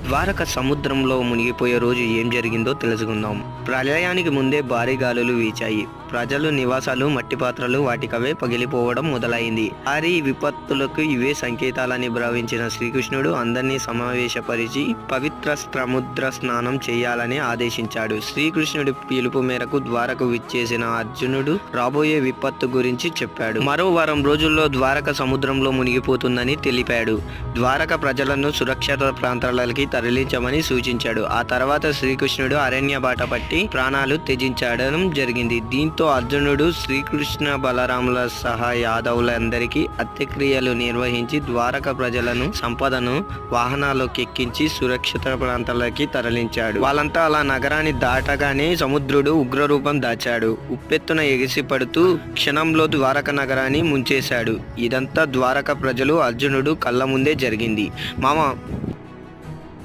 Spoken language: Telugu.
ద్వారక సముద్రంలో మునిగిపోయే రోజు ఏం జరిగిందో తెలుసుకుందాం. ప్రళయానికి ముందే భారీ గాలులు వీచాయి. ప్రజలు నివాసాలు, మట్టి పాత్రలు వాటికవే పగిలిపోవడం మొదలైంది. భారీ విపత్తులకు ఇవే సంకేతాలని భావించిన శ్రీకృష్ణుడు అందరినీ సమావేశపరిచి పవిత్ర సముద్ర స్నానం చేయాలని ఆదేశించాడు. శ్రీకృష్ణుడి పిలుపు మేరకు ద్వారకు విచ్చేసిన అర్జునుడు రాబోయే విపత్తు గురించి చెప్పాడు. మరో వారం రోజుల్లో ద్వారక సముద్రంలో మునిగిపోతుందని తెలిపాడు. ద్వారక ప్రజలను సురక్షిత ప్రాంతాలకి తరలించమని సూచించాడు. ఆ తర్వాత శ్రీకృష్ణుడు అరణ్య బాట పట్టి ప్రాణాలు త్యజించడం జరిగింది. దీంతో అర్జునుడు శ్రీకృష్ణ బలరాముల సహా యాదవులందరికీ అంత్యక్రియలు నిర్వహించి ద్వారక ప్రజలను సంపదను వాహనాల్లోకి ఎక్కించి సురక్షిత ప్రాంతాలకి తరలించాడు. వాళ్ళంతా అలా నగరాన్ని దాటగానే సముద్రుడు ఉగ్రరూపం దాచాడు. ఉప్పెత్తున ఎగిసి పడుతూ క్షణంలో ద్వారక నగరాన్ని ముంచేశాడు. ఇదంతా ద్వారక ప్రజలు అర్జునుడు కళ్ళ ముందే జరిగింది. మామ